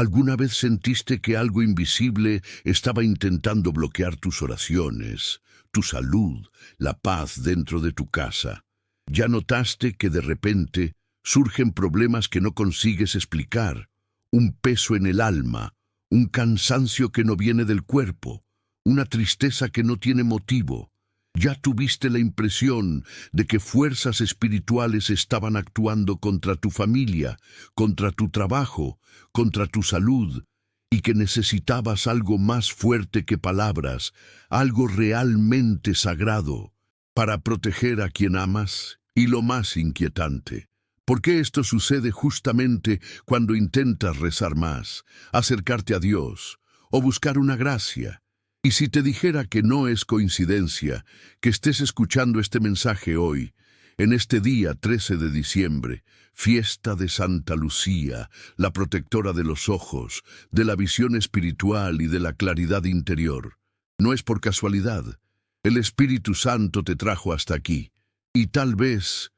¿Alguna vez sentiste que algo invisible estaba intentando bloquear tus oraciones, tu salud, la paz dentro de tu casa? ¿Ya notaste que de repente surgen problemas que no consigues explicar? Un peso en el alma, un cansancio que no viene del cuerpo, una tristeza que no tiene motivo. ¿Ya tuviste la impresión de que fuerzas espirituales estaban actuando contra tu familia, contra tu trabajo, contra tu salud, y que necesitabas algo más fuerte que palabras, algo realmente sagrado, para proteger a quien amas? Y lo más inquietante, ¿por qué esto sucede justamente cuando intentas rezar más, acercarte a Dios o buscar una gracia? Y si te dijera que no es coincidencia que estés escuchando este mensaje hoy, en este día 13 de diciembre, fiesta de Santa Lucía, la protectora de los ojos, de la visión espiritual y de la claridad interior, no es por casualidad. El Espíritu Santo te trajo hasta aquí, y tal vez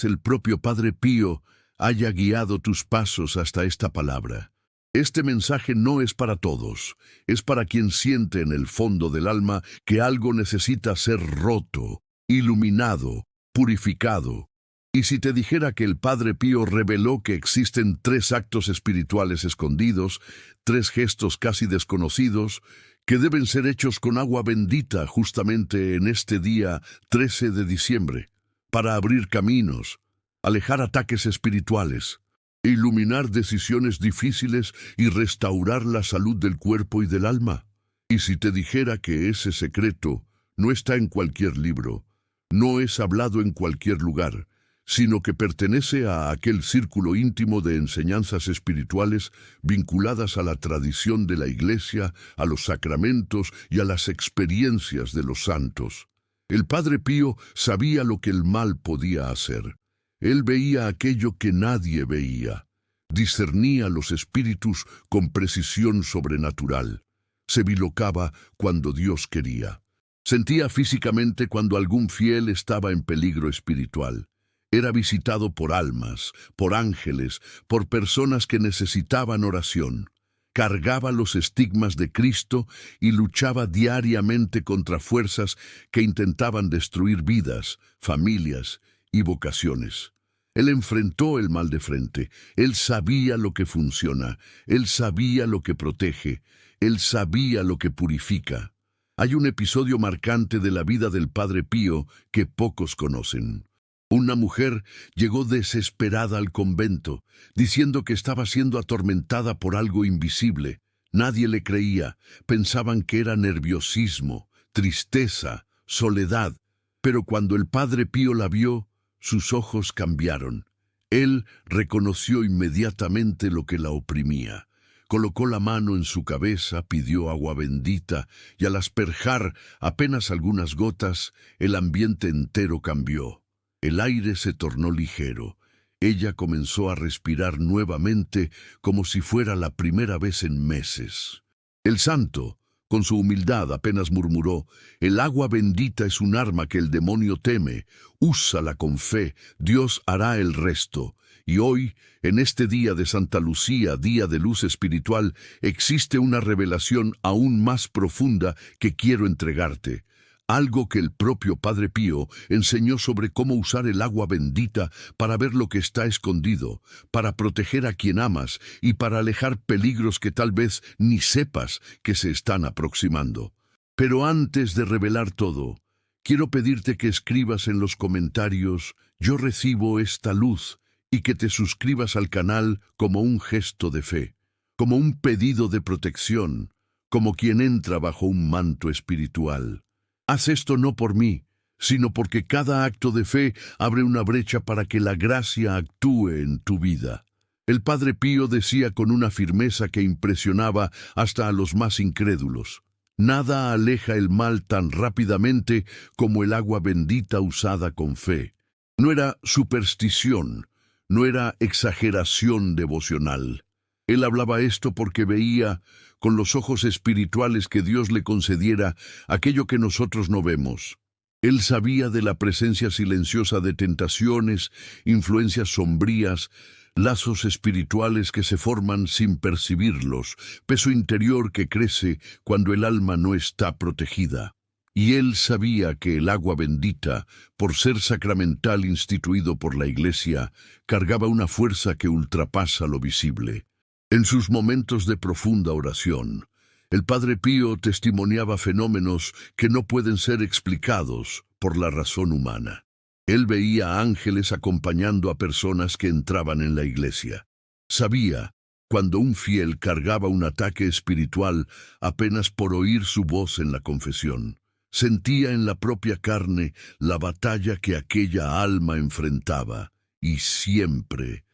el propio Padre Pío haya guiado tus pasos hasta esta palabra. Este mensaje no es para todos, es para quien siente en el fondo del alma que algo necesita ser roto, iluminado, purificado. Y si te dijera que el Padre Pío reveló que existen 3 actos espirituales escondidos, 3 gestos casi desconocidos, que deben ser hechos con agua bendita justamente en este día 13 de diciembre, para abrir caminos, alejar ataques espirituales, iluminar decisiones difíciles y restaurar la salud del cuerpo y del alma. Y si te dijera que ese secreto no está en cualquier libro, no es hablado en cualquier lugar, sino que pertenece a aquel círculo íntimo de enseñanzas espirituales vinculadas a la tradición de la Iglesia, a los sacramentos y a las experiencias de los santos. El Padre Pío sabía lo que el mal podía hacer. Él veía aquello que nadie veía. Discernía los espíritus con precisión sobrenatural. Se bilocaba cuando Dios quería. Sentía físicamente cuando algún fiel estaba en peligro espiritual. Era visitado por almas, por ángeles, por personas que necesitaban oración. Cargaba los estigmas de Cristo y luchaba diariamente contra fuerzas que intentaban destruir vidas, familias y vocaciones. Él enfrentó el mal de frente. Él sabía lo que funciona. Él sabía lo que protege. Él sabía lo que purifica. Hay un episodio marcante de la vida del Padre Pío que pocos conocen. Una mujer llegó desesperada al convento, diciendo que estaba siendo atormentada por algo invisible. Nadie le creía. Pensaban que era nerviosismo, tristeza, soledad. Pero cuando el Padre Pío la vio, sus ojos cambiaron. Él reconoció inmediatamente lo que la oprimía. Colocó la mano en su cabeza, pidió agua bendita, y al asperjar apenas algunas gotas, el ambiente entero cambió. El aire se tornó ligero. Ella comenzó a respirar nuevamente como si fuera la primera vez en meses. El santo, con su humildad, apenas murmuró: «El agua bendita es un arma que el demonio teme. Úsala con fe, Dios hará el resto». Y hoy, en este día de Santa Lucía, día de luz espiritual, existe una revelación aún más profunda que quiero entregarte. Algo que el propio Padre Pío enseñó sobre cómo usar el agua bendita para ver lo que está escondido, para proteger a quien amas y para alejar peligros que tal vez ni sepas que se están aproximando. Pero antes de revelar todo, quiero pedirte que escribas en los comentarios: «Yo recibo esta luz», y que te suscribas al canal como un gesto de fe, como un pedido de protección, como quien entra bajo un manto espiritual. Haz esto no por mí, sino porque cada acto de fe abre una brecha para que la gracia actúe en tu vida. El Padre Pío decía con una firmeza que impresionaba hasta a los más incrédulos: «Nada aleja el mal tan rápidamente como el agua bendita usada con fe». No era superstición, no era exageración devocional. Él hablaba esto porque veía con los ojos espirituales que Dios le concediera aquello que nosotros no vemos. Él sabía de la presencia silenciosa de tentaciones, influencias sombrías, lazos espirituales que se forman sin percibirlos, peso interior que crece cuando el alma no está protegida. Y él sabía que el agua bendita, por ser sacramental instituido por la Iglesia, cargaba una fuerza que ultrapasa lo visible. En sus momentos de profunda oración, el Padre Pío testimoniaba fenómenos que no pueden ser explicados por la razón humana. Él veía ángeles acompañando a personas que entraban en la iglesia. Sabía cuando un fiel cargaba un ataque espiritual apenas por oír su voz en la confesión. Sentía en la propia carne la batalla que aquella alma enfrentaba y siempre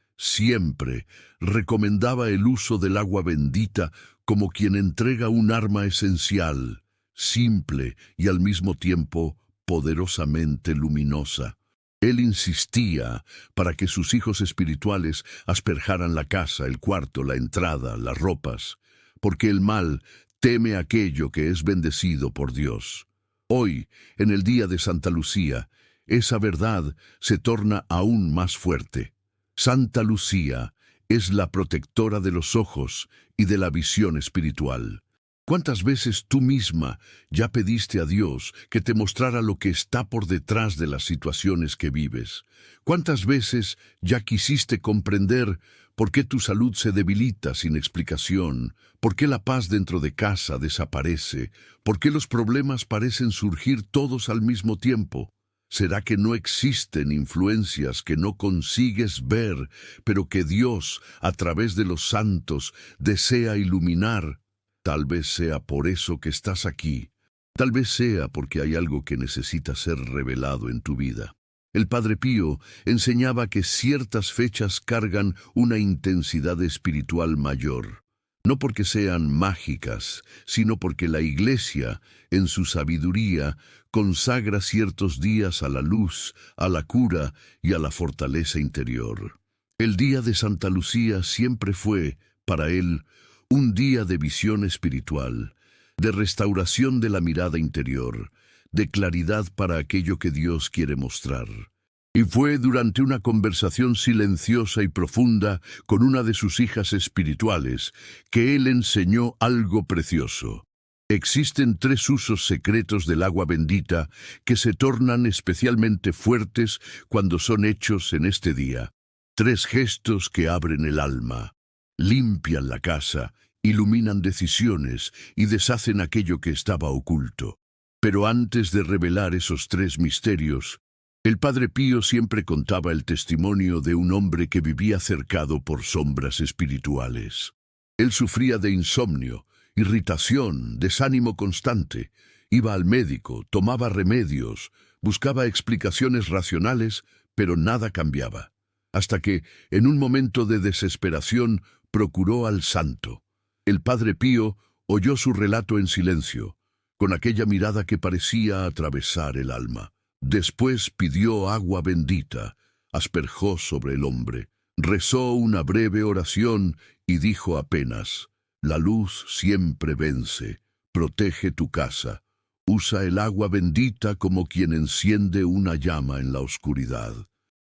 recomendaba el uso del agua bendita como quien entrega un arma esencial, simple y al mismo tiempo poderosamente luminosa. Él insistía para que sus hijos espirituales asperjaran la casa, el cuarto, la entrada, las ropas, porque el mal teme aquello que es bendecido por Dios. Hoy, en el día de Santa Lucía, esa verdad se torna aún más fuerte. Santa Lucía es la protectora de los ojos y de la visión espiritual. ¿Cuántas veces tú misma ya pediste a Dios que te mostrara lo que está por detrás de las situaciones que vives? ¿Cuántas veces ya quisiste comprender por qué tu salud se debilita sin explicación? ¿Por qué la paz dentro de casa desaparece? ¿Por qué los problemas parecen surgir todos al mismo tiempo? ¿Será que no existen influencias que no consigues ver, pero que Dios, a través de los santos, desea iluminar? Tal vez sea por eso que estás aquí. Tal vez sea porque hay algo que necesita ser revelado en tu vida. El Padre Pío enseñaba que ciertas fechas cargan una intensidad espiritual mayor. No porque sean mágicas, sino porque la Iglesia, en su sabiduría, consagra ciertos días a la luz, a la cura y a la fortaleza interior. El día de Santa Lucía siempre fue, para él, un día de visión espiritual, de restauración de la mirada interior, de claridad para aquello que Dios quiere mostrar. Y fue durante una conversación silenciosa y profunda con una de sus hijas espirituales que él enseñó algo precioso. Existen 3 usos secretos del agua bendita que se tornan especialmente fuertes cuando son hechos en este día. 3 gestos que abren el alma. Limpian la casa, iluminan decisiones y deshacen aquello que estaba oculto. Pero antes de revelar esos 3 misterios, el Padre Pío siempre contaba el testimonio de un hombre que vivía cercado por sombras espirituales. Él sufría de insomnio, irritación, desánimo constante. Iba al médico, tomaba remedios, buscaba explicaciones racionales, pero nada cambiaba. Hasta que, en un momento de desesperación, procuró al santo. El Padre Pío oyó su relato en silencio, con aquella mirada que parecía atravesar el alma. Después pidió agua bendita, asperjó sobre el hombre, rezó una breve oración y dijo apenas: «La luz siempre vence, protege tu casa, usa el agua bendita como quien enciende una llama en la oscuridad».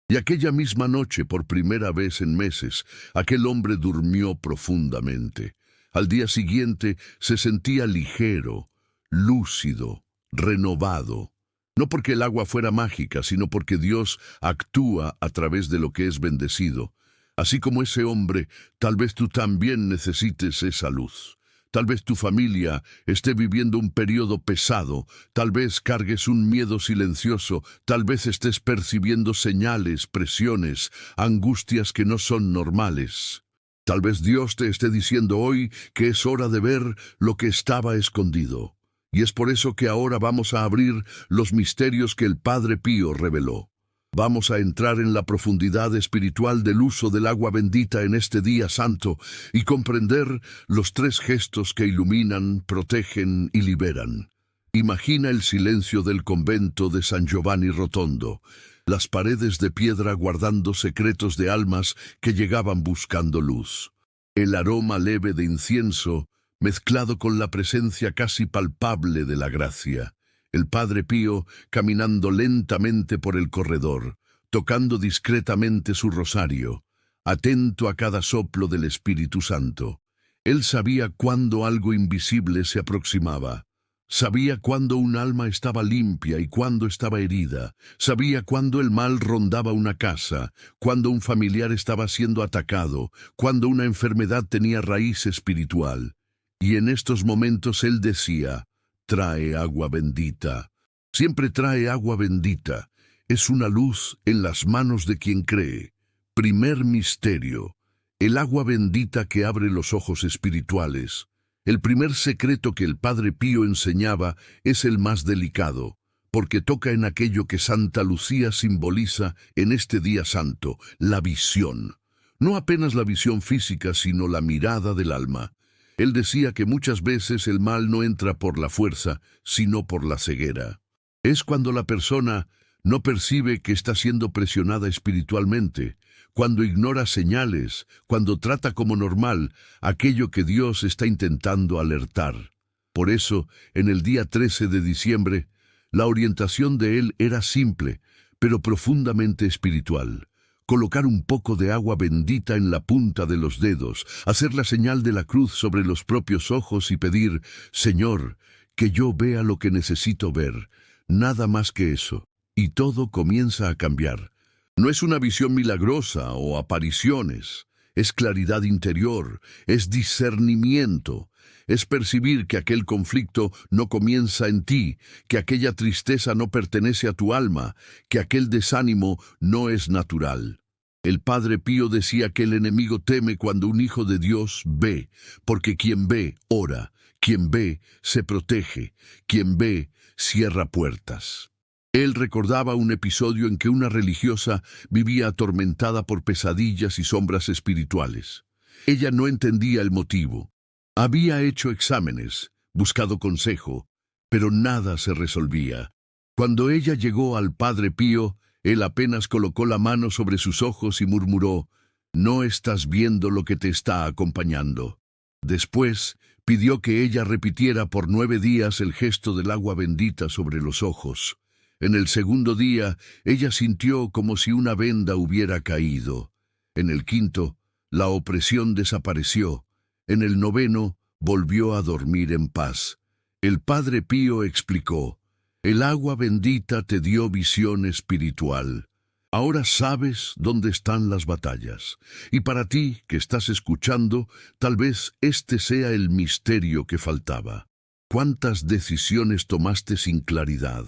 Y aquella misma noche, por primera vez en meses, aquel hombre durmió profundamente. Al día siguiente se sentía ligero, lúcido, renovado. No porque el agua fuera mágica, sino porque Dios actúa a través de lo que es bendecido. Así como ese hombre, tal vez tú también necesites esa luz. Tal vez tu familia esté viviendo un periodo pesado, tal vez cargues un miedo silencioso, tal vez estés percibiendo señales, presiones, angustias que no son normales. Tal vez Dios te esté diciendo hoy que es hora de ver lo que estaba escondido. Y es por eso que ahora vamos a abrir los misterios que el Padre Pío reveló. Vamos a entrar en la profundidad espiritual del uso del agua bendita en este día santo y comprender los 3 gestos que iluminan, protegen y liberan. Imagina el silencio del convento de San Giovanni Rotondo, las paredes de piedra guardando secretos de almas que llegaban buscando luz. El aroma leve de incienso mezclado con la presencia casi palpable de la gracia. El Padre Pío caminando lentamente por el corredor, tocando discretamente su rosario, atento a cada soplo del Espíritu Santo. Él sabía cuándo algo invisible se aproximaba. Sabía cuándo un alma estaba limpia y cuándo estaba herida. Sabía cuándo el mal rondaba una casa, cuándo un familiar estaba siendo atacado, cuándo una enfermedad tenía raíz espiritual. Y en estos momentos él decía: trae agua bendita. Siempre trae agua bendita. Es una luz en las manos de quien cree. Primer misterio: el agua bendita que abre los ojos espirituales. El primer secreto que el Padre Pío enseñaba es el más delicado, porque toca en aquello que Santa Lucía simboliza en este día santo, la visión. No apenas la visión física, sino la mirada del alma. Él decía que muchas veces el mal no entra por la fuerza, sino por la ceguera. Es cuando la persona no percibe que está siendo presionada espiritualmente, cuando ignora señales, cuando trata como normal aquello que Dios está intentando alertar. Por eso, en el día 13 de diciembre, la orientación de él era simple, pero profundamente espiritual. Colocar un poco de agua bendita en la punta de los dedos, hacer la señal de la cruz sobre los propios ojos y pedir: Señor, que yo vea lo que necesito ver. Nada más que eso. Y todo comienza a cambiar. No es una visión milagrosa o apariciones, es claridad interior, es discernimiento, es percibir que aquel conflicto no comienza en ti, que aquella tristeza no pertenece a tu alma, que aquel desánimo no es natural. El Padre Pío decía que el enemigo teme cuando un hijo de Dios ve, porque quien ve, ora, quien ve, se protege, quien ve, cierra puertas. Él recordaba un episodio en que una religiosa vivía atormentada por pesadillas y sombras espirituales. Ella no entendía el motivo. Había hecho exámenes, buscado consejo, pero nada se resolvía. Cuando ella llegó al Padre Pío, él apenas colocó la mano sobre sus ojos y murmuró: «No estás viendo lo que te está acompañando». Después, pidió que ella repitiera por 9 días el gesto del agua bendita sobre los ojos. En el segundo día, ella sintió como si una venda hubiera caído. En el quinto, la opresión desapareció. En el noveno, volvió a dormir en paz. El Padre Pío explicó: «El agua bendita te dio visión espiritual. Ahora sabes dónde están las batallas. Y para ti, que estás escuchando, tal vez este sea el misterio que faltaba. ¿Cuántas decisiones tomaste sin claridad?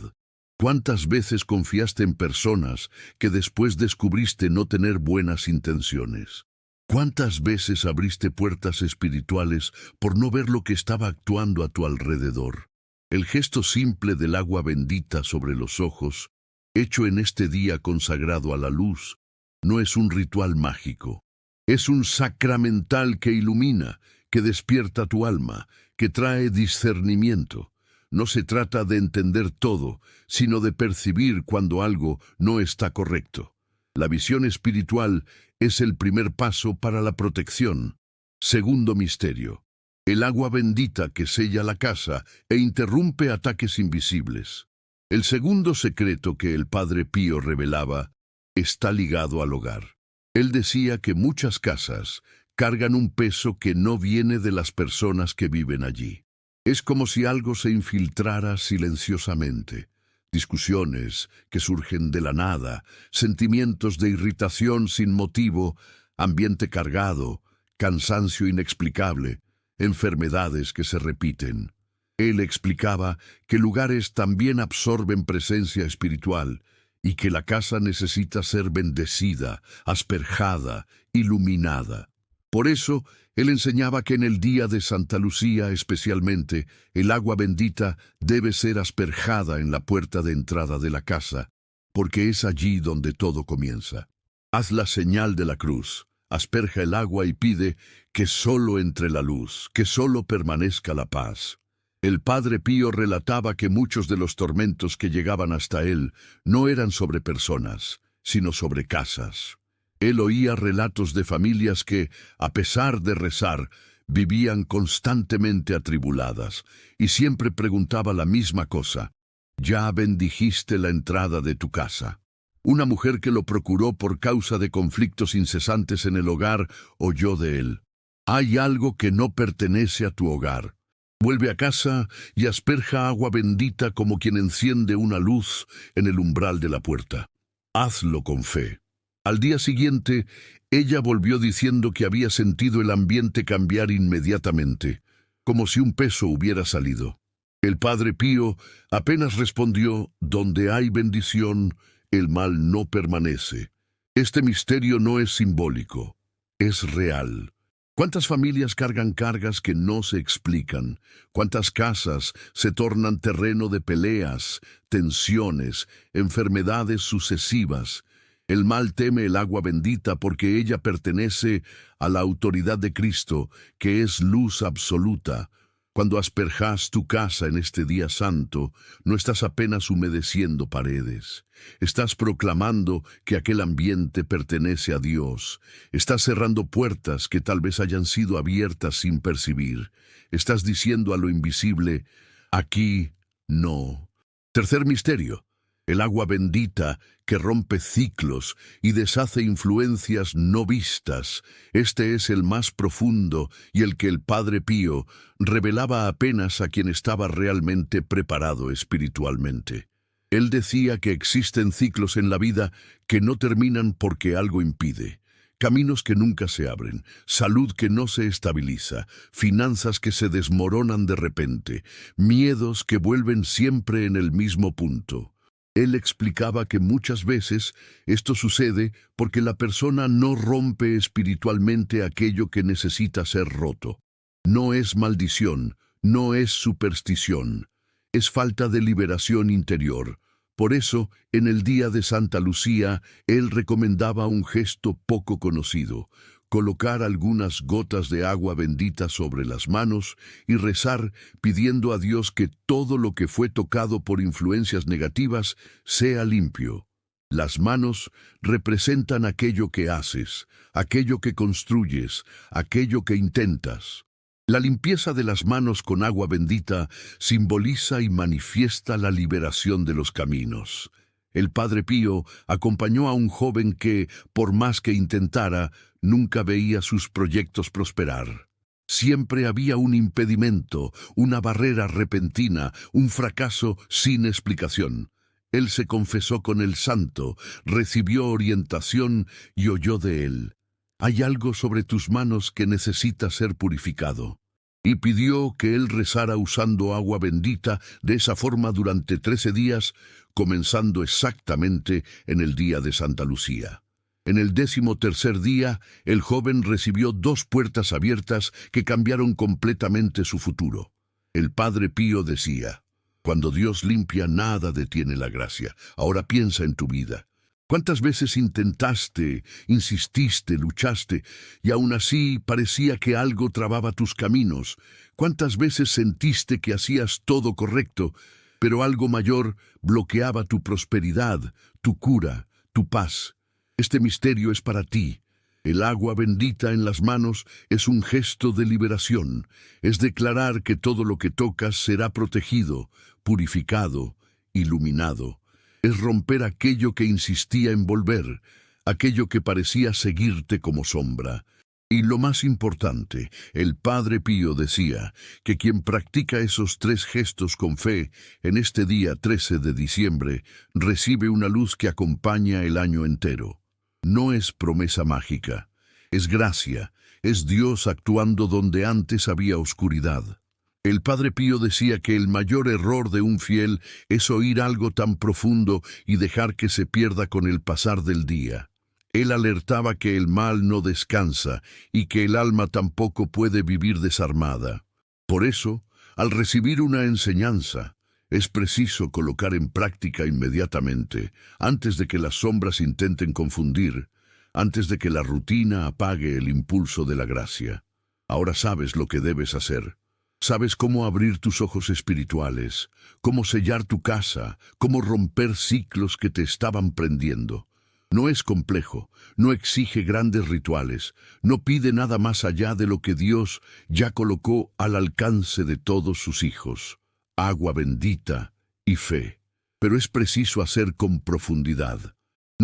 ¿Cuántas veces confiaste en personas que después descubriste no tener buenas intenciones? ¿Cuántas veces abriste puertas espirituales por no ver lo que estaba actuando a tu alrededor? El gesto simple del agua bendita sobre los ojos, hecho en este día consagrado a la luz, no es un ritual mágico. Es un sacramental que ilumina, que despierta tu alma, que trae discernimiento. No se trata de entender todo, sino de percibir cuando algo no está correcto. La visión espiritual es el primer paso para la protección. Segundo misterio: el agua bendita que sella la casa e interrumpe ataques invisibles. El segundo secreto que el Padre Pío revelaba está ligado al hogar. Él decía que muchas casas cargan un peso que no viene de las personas que viven allí. Es como si algo se infiltrara silenciosamente. Discusiones que surgen de la nada, sentimientos de irritación sin motivo, ambiente cargado, cansancio inexplicable, enfermedades que se repiten. Él explicaba que lugares también absorben presencia espiritual y que la casa necesita ser bendecida, asperjada, iluminada. Por eso, él enseñaba que en el día de Santa Lucía especialmente, el agua bendita debe ser asperjada en la puerta de entrada de la casa, porque es allí donde todo comienza. Haz la señal de la cruz, asperja el agua y pide que solo entre la luz, que solo permanezca la paz. El Padre Pío relataba que muchos de los tormentos que llegaban hasta él no eran sobre personas, sino sobre casas. Él oía relatos de familias que, a pesar de rezar, vivían constantemente atribuladas, y siempre preguntaba la misma cosa: ¿ya bendijiste la entrada de tu casa? Una mujer que lo procuró por causa de conflictos incesantes en el hogar oyó de él. Hay algo que no pertenece a tu hogar. Vuelve a casa y asperja agua bendita como quien enciende una luz en el umbral de la puerta. Hazlo con fe. Al día siguiente, ella volvió diciendo que había sentido el ambiente cambiar inmediatamente, como si un peso hubiera salido. El Padre Pío apenas respondió: donde hay bendición, el mal no permanece. Este misterio no es simbólico, es real. ¿Cuántas familias cargan cargas que no se explican? ¿Cuántas casas se tornan terreno de peleas, tensiones, enfermedades sucesivas? El mal teme el agua bendita porque ella pertenece a la autoridad de Cristo, que es luz absoluta. Cuando asperjas tu casa en este día santo, no estás apenas humedeciendo paredes. Estás proclamando que aquel ambiente pertenece a Dios. Estás cerrando puertas que tal vez hayan sido abiertas sin percibir. Estás diciendo a lo invisible: aquí no. Tercer misterio: el agua bendita que rompe ciclos y deshace influencias no vistas. Este es el más profundo y el que el Padre Pío revelaba apenas a quien estaba realmente preparado espiritualmente. Él decía que existen ciclos en la vida que no terminan porque algo impide. Caminos que nunca se abren, salud que no se estabiliza, finanzas que se desmoronan de repente, miedos que vuelven siempre en el mismo punto. Él explicaba que muchas veces esto sucede porque la persona no rompe espiritualmente aquello que necesita ser roto. No es maldición, no es superstición, es falta de liberación interior. Por eso, en el día de Santa Lucía, él recomendaba un gesto poco conocido: colocar algunas gotas de agua bendita sobre las manos y rezar pidiendo a Dios que todo lo que fue tocado por influencias negativas sea limpio. Las manos representan aquello que haces, aquello que construyes, aquello que intentas. La limpieza de las manos con agua bendita simboliza y manifiesta la liberación de los caminos. El Padre Pío acompañó a un joven que, por más que intentara, nunca veía sus proyectos prosperar. Siempre había un impedimento, una barrera repentina, un fracaso sin explicación. Él se confesó con el santo, recibió orientación y oyó de él: hay algo sobre tus manos que necesita ser purificado. Y pidió que él rezara usando agua bendita de esa forma durante 13 días, comenzando exactamente en el día de Santa Lucía. En el 13º día, el joven recibió 2 puertas abiertas que cambiaron completamente su futuro. El Padre Pío decía: cuando Dios limpia, nada detiene la gracia. Ahora piensa en tu vida. ¿Cuántas veces intentaste, insististe, luchaste, y aún así parecía que algo trababa tus caminos? ¿Cuántas veces sentiste que hacías todo correcto, pero algo mayor bloqueaba tu prosperidad, tu cura, tu paz? Este misterio es para ti. El agua bendita en las manos es un gesto de liberación. Es declarar que todo lo que tocas será protegido, purificado, iluminado. Es romper aquello que insistía en volver, aquello que parecía seguirte como sombra. Y lo más importante, el Padre Pío decía que quien practica esos 3 gestos con fe, en este día 13 de diciembre, recibe una luz que acompaña el año entero. No es promesa mágica, es gracia, es Dios actuando donde antes había oscuridad. El Padre Pío decía que el mayor error de un fiel es oír algo tan profundo y dejar que se pierda con el pasar del día. Él alertaba que el mal no descansa y que el alma tampoco puede vivir desarmada. Por eso, al recibir una enseñanza, es preciso colocar en práctica inmediatamente, antes de que las sombras intenten confundir, antes de que la rutina apague el impulso de la gracia. Ahora sabes lo que debes hacer. Sabes cómo abrir tus ojos espirituales, cómo sellar tu casa, cómo romper ciclos que te estaban prendiendo. No es complejo, no exige grandes rituales, no pide nada más allá de lo que Dios ya colocó al alcance de todos sus hijos: agua bendita y fe. Pero es preciso hacer con profundidad.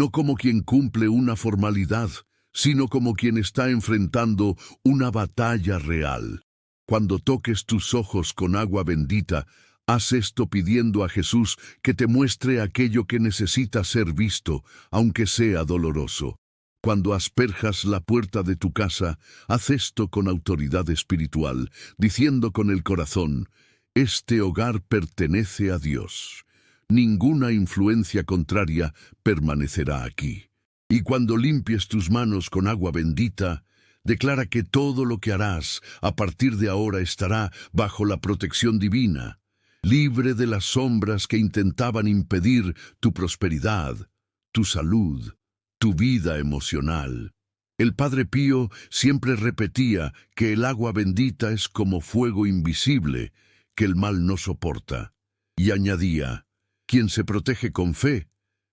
no como quien cumple una formalidad, sino como quien está enfrentando una batalla real. Cuando toques tus ojos con agua bendita, haz esto pidiendo a Jesús que te muestre aquello que necesita ser visto, aunque sea doloroso. Cuando asperjas la puerta de tu casa, haz esto con autoridad espiritual, diciendo con el corazón: este hogar pertenece a Dios. Ninguna influencia contraria permanecerá aquí. Y cuando limpies tus manos con agua bendita, declara que todo lo que harás a partir de ahora estará bajo la protección divina, libre de las sombras que intentaban impedir tu prosperidad, tu salud, tu vida emocional. El Padre Pío siempre repetía que el agua bendita es como fuego invisible que el mal no soporta, y añadía: quien se protege con fe,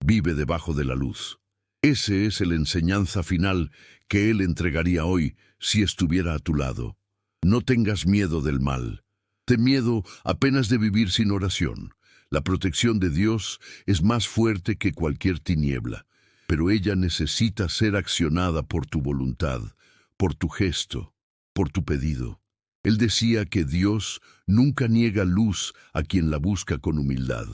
vive debajo de la luz. Ese es la enseñanza final que Él entregaría hoy si estuviera a tu lado. No tengas miedo del mal. Ten miedo apenas de vivir sin oración. La protección de Dios es más fuerte que cualquier tiniebla, pero ella necesita ser accionada por tu voluntad, por tu gesto, por tu pedido. Él decía que Dios nunca niega luz a quien la busca con humildad.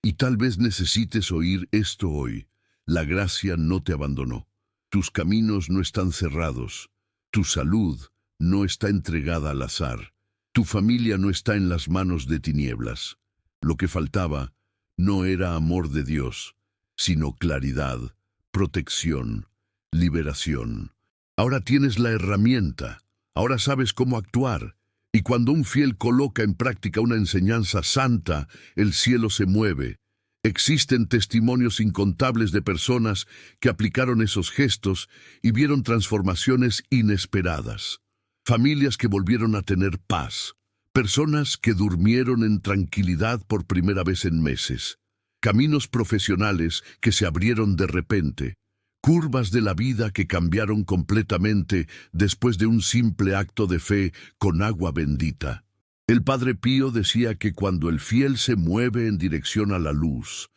Y tal vez necesites oír esto hoy. La gracia no te abandonó. Tus caminos no están cerrados. Tu salud no está entregada al azar. Tu familia no está en las manos de tinieblas. Lo que faltaba no era amor de Dios, sino claridad, protección, liberación. Ahora tienes la herramienta. Ahora sabes cómo actuar. Y cuando un fiel coloca en práctica una enseñanza santa, el cielo se mueve. Existen testimonios incontables de personas que aplicaron esos gestos y vieron transformaciones inesperadas. Familias que volvieron a tener paz. Personas que durmieron en tranquilidad por primera vez en meses. Caminos profesionales que se abrieron de repente. Curvas de la vida que cambiaron completamente después de un simple acto de fe con agua bendita. El Padre Pío decía que cuando el fiel se mueve en dirección a la luz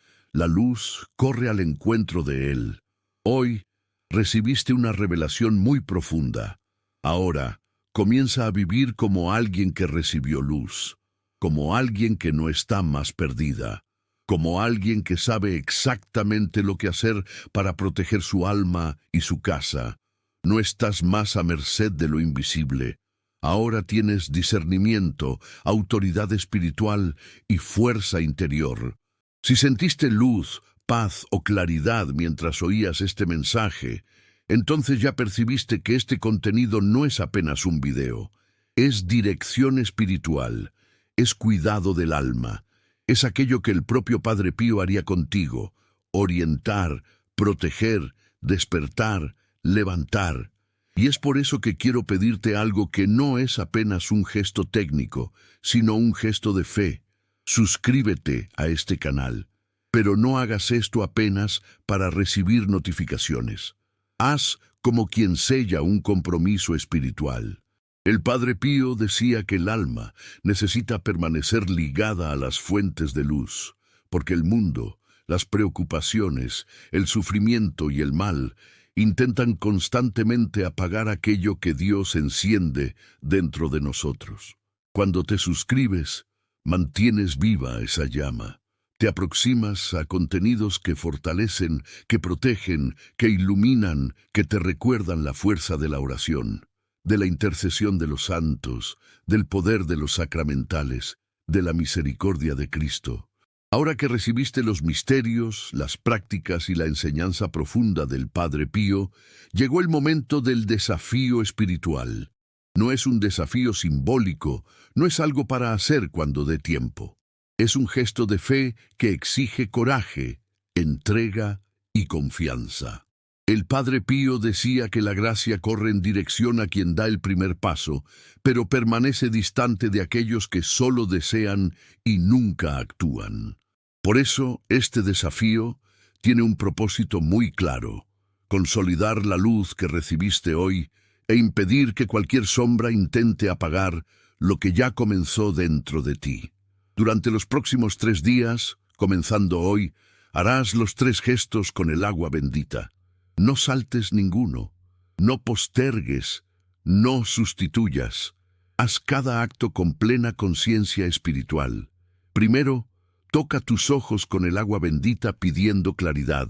corre al encuentro de él. Hoy recibiste una revelación muy profunda. Ahora comienza a vivir como alguien que recibió luz, como alguien que no está más perdida, como alguien que sabe exactamente lo que hacer para proteger su alma y su casa. No estás más a merced de lo invisible. Ahora tienes discernimiento, autoridad espiritual y fuerza interior. Si sentiste luz, paz o claridad mientras oías este mensaje, entonces ya percibiste que este contenido no es apenas un video. Es dirección espiritual, es cuidado del alma, es aquello que el propio Padre Pío haría contigo: orientar, proteger, despertar, levantar. Y es por eso que quiero pedirte algo que no es apenas un gesto técnico, sino un gesto de fe. Suscríbete a este canal, pero no hagas esto apenas para recibir notificaciones. Haz como quien sella un compromiso espiritual. El Padre Pío decía que el alma necesita permanecer ligada a las fuentes de luz, porque el mundo, las preocupaciones, el sufrimiento y el mal intentan constantemente apagar aquello que Dios enciende dentro de nosotros. Cuando te suscribes, mantienes viva esa llama. Te aproximas a contenidos que fortalecen, que protegen, que iluminan, que te recuerdan la fuerza de la oración, de la intercesión de los santos, del poder de los sacramentales, de la misericordia de Cristo. Ahora que recibiste los misterios, las prácticas y la enseñanza profunda del Padre Pío, llegó el momento del desafío espiritual. No es un desafío simbólico, no es algo para hacer cuando dé tiempo. Es un gesto de fe que exige coraje, entrega y confianza. El Padre Pío decía que la gracia corre en dirección a quien da el primer paso, pero permanece distante de aquellos que solo desean y nunca actúan. Por eso, este desafío tiene un propósito muy claro: consolidar la luz que recibiste hoy e impedir que cualquier sombra intente apagar lo que ya comenzó dentro de ti. Durante los próximos 3 días, comenzando hoy, Harás los 3 gestos con el agua bendita. No saltes ninguno. No postergues. No sustituyas. Haz cada acto con plena conciencia espiritual. Primero, toca tus ojos con el agua bendita pidiendo claridad.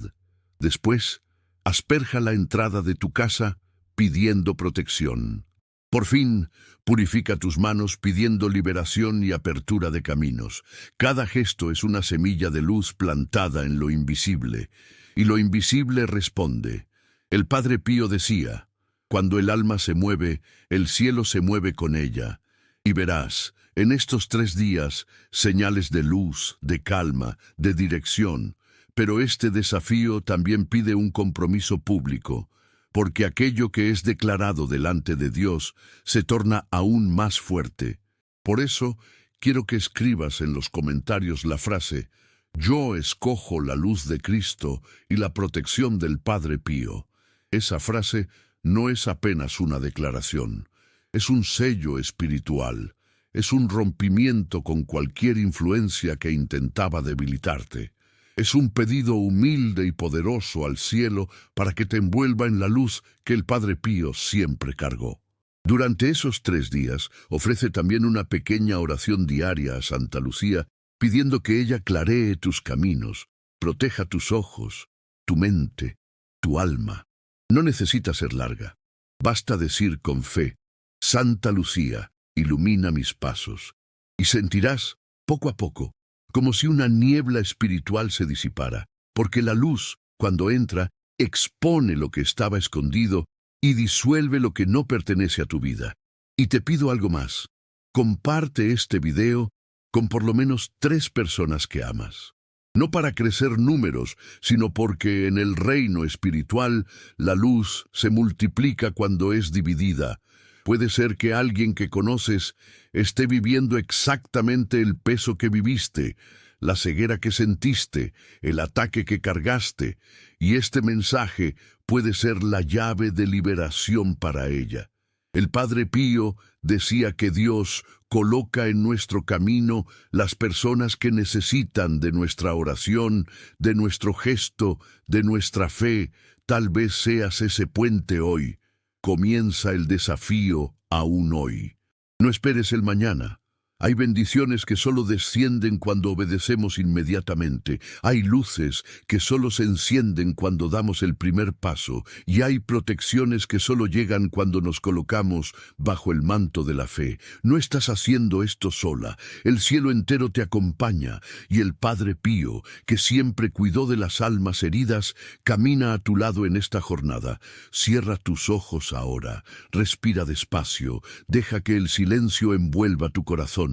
Después, asperja la entrada de tu casa pidiendo protección. Por fin, purifica tus manos pidiendo liberación y apertura de caminos. Cada gesto es una semilla de luz plantada en lo invisible, y lo invisible responde. El Padre Pío decía, cuando el alma se mueve, el cielo se mueve con ella. Y verás, en estos 3 días, señales de luz, de calma, de dirección. Pero este desafío también pide un compromiso público, porque aquello que es declarado delante de Dios se torna aún más fuerte. Por eso, quiero que escribas en los comentarios la frase, yo escojo la luz de Cristo y la protección del Padre Pío. Esa frase no es apenas una declaración, es un sello espiritual, es un rompimiento con cualquier influencia que intentaba debilitarte. Es un pedido humilde y poderoso al cielo para que te envuelva en la luz que el Padre Pío siempre cargó. Durante esos 3 días, ofrece también una pequeña oración diaria a Santa Lucía, pidiendo que ella claree tus caminos, proteja tus ojos, tu mente, tu alma. No necesita ser larga. Basta decir con fe, Santa Lucía, ilumina mis pasos. Y sentirás, poco a poco, como si una niebla espiritual se disipara, porque la luz, cuando entra, expone lo que estaba escondido y disuelve lo que no pertenece a tu vida. Y te pido algo más. Comparte este video con por lo menos 3 personas que amas. No para crecer números, sino porque en el reino espiritual la luz se multiplica cuando es dividida. Puede ser que alguien que conoces esté viviendo exactamente el peso que viviste, la ceguera que sentiste, el ataque que cargaste, y este mensaje puede ser la llave de liberación para ella. El Padre Pío decía que Dios coloca en nuestro camino las personas que necesitan de nuestra oración, de nuestro gesto, de nuestra fe. Tal vez seas ese puente hoy. Comienza el desafío aún hoy. No esperes el mañana. Hay bendiciones que solo descienden cuando obedecemos inmediatamente. Hay luces que solo se encienden cuando damos el primer paso. Y hay protecciones que solo llegan cuando nos colocamos bajo el manto de la fe. No estás haciendo esto sola. El cielo entero te acompaña. Y el Padre Pío, que siempre cuidó de las almas heridas, camina a tu lado en esta jornada. Cierra tus ojos ahora. Respira despacio. Deja que el silencio envuelva tu corazón.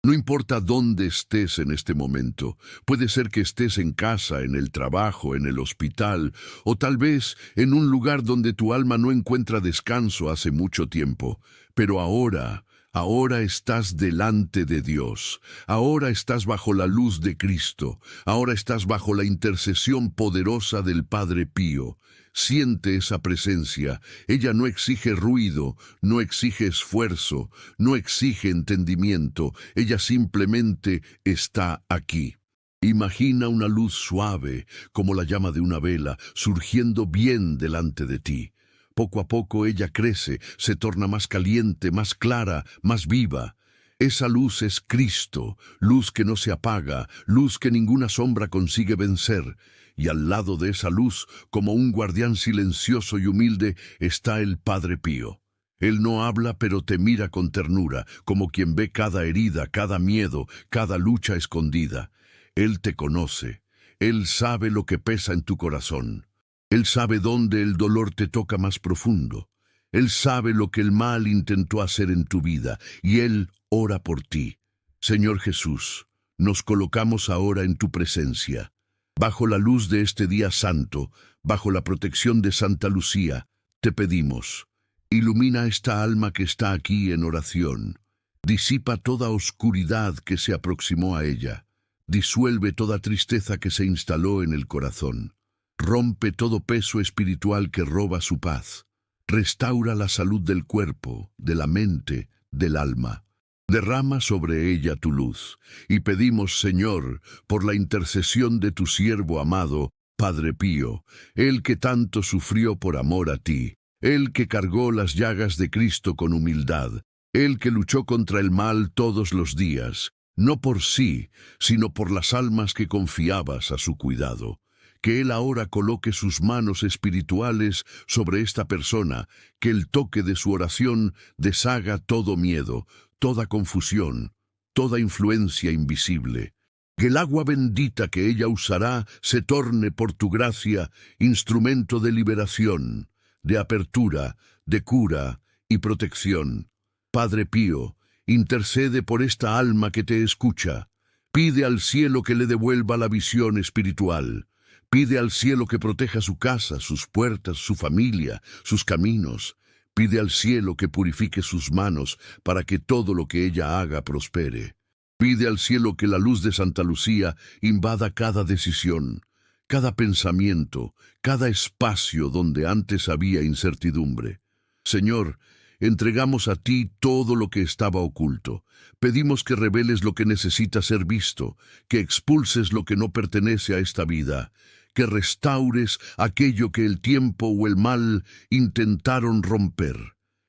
No importa dónde estés en este momento, puede ser que estés en casa, en el trabajo, en el hospital, o tal vez en un lugar donde tu alma no encuentra descanso hace mucho tiempo. Pero ahora estás delante de Dios, ahora estás bajo la luz de Cristo, ahora estás bajo la intercesión poderosa del Padre Pío. Siente esa presencia. Ella no exige ruido, no exige esfuerzo, no exige entendimiento. Ella simplemente está aquí. Imagina una luz suave, como la llama de una vela, surgiendo bien delante de ti. Poco a poco ella crece, se torna más caliente, más clara, más viva. Esa luz es Cristo, luz que no se apaga, luz que ninguna sombra consigue vencer. Y al lado de esa luz, como un guardián silencioso y humilde, está el Padre Pío. Él no habla, pero te mira con ternura, como quien ve cada herida, cada miedo, cada lucha escondida. Él te conoce. Él sabe lo que pesa en tu corazón. Él sabe dónde el dolor te toca más profundo. Él sabe lo que el mal intentó hacer en tu vida, y Él ora por ti. Señor Jesús, nos colocamos ahora en tu presencia. Bajo la luz de este día santo, bajo la protección de Santa Lucía, te pedimos, ilumina esta alma que está aquí en oración. Disipa toda oscuridad que se aproximó a ella. Disuelve toda tristeza que se instaló en el corazón. Rompe todo peso espiritual que roba su paz. Restaura la salud del cuerpo, de la mente, del alma. Derrama sobre ella tu luz, y pedimos, Señor, por la intercesión de tu siervo amado, Padre Pío, el que tanto sufrió por amor a ti, el que cargó las llagas de Cristo con humildad, el que luchó contra el mal todos los días, no por sí, sino por las almas que confiabas a su cuidado. Que Él ahora coloque sus manos espirituales sobre esta persona, que el toque de su oración deshaga todo miedo, toda confusión, toda influencia invisible. Que el agua bendita que ella usará se torne por tu gracia instrumento de liberación, de apertura, de cura y protección. Padre Pío, intercede por esta alma que te escucha. Pide al cielo que le devuelva la visión espiritual. Pide al cielo que proteja su casa, sus puertas, su familia, sus caminos. Pide al cielo que purifique sus manos para que todo lo que ella haga prospere. Pide al cielo que la luz de Santa Lucía invada cada decisión, cada pensamiento, cada espacio donde antes había incertidumbre. Señor, entregamos a ti todo lo que estaba oculto. Pedimos que reveles lo que necesita ser visto, que expulses lo que no pertenece a esta vida, que restaures aquello que el tiempo o el mal intentaron romper.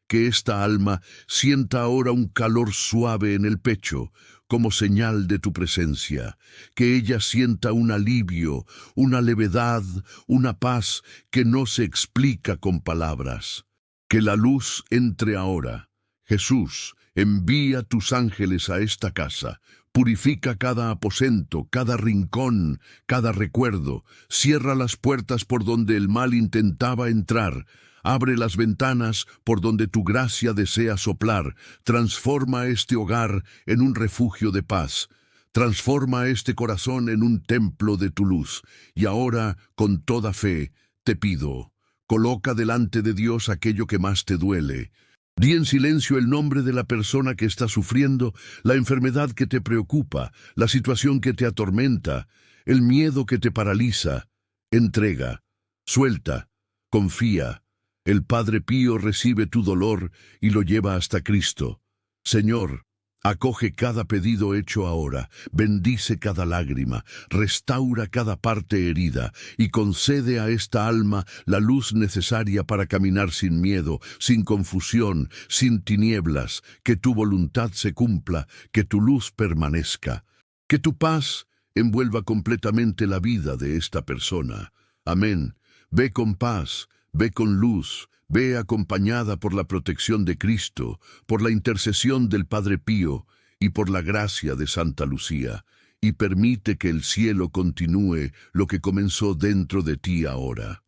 Que esta alma sienta ahora un calor suave en el pecho, como señal de tu presencia. Que ella sienta un alivio, una levedad, una paz que no se explica con palabras. Que la luz entre ahora. Jesús, envía tus ángeles a esta casa. Purifica cada aposento, cada rincón, cada recuerdo. Cierra las puertas por donde el mal intentaba entrar. Abre las ventanas por donde tu gracia desea soplar. Transforma este hogar en un refugio de paz. Transforma este corazón en un templo de tu luz. Y ahora, con toda fe, te pido, coloca delante de Dios aquello que más te duele. Di en silencio el nombre de la persona que está sufriendo, la enfermedad que te preocupa, la situación que te atormenta, el miedo que te paraliza. Entrega, suelta, confía. El Padre Pío recibe tu dolor y lo lleva hasta Cristo. Señor, acoge cada pedido hecho ahora, bendice cada lágrima, restaura cada parte herida y concede a esta alma la luz necesaria para caminar sin miedo, sin confusión, sin tinieblas, que tu voluntad se cumpla, que tu luz permanezca, que tu paz envuelva completamente la vida de esta persona. Amén. Ve con paz, ve con luz, ve acompañada por la protección de Cristo, por la intercesión del Padre Pío y por la gracia de Santa Lucía, y permite que el cielo continúe lo que comenzó dentro de ti ahora.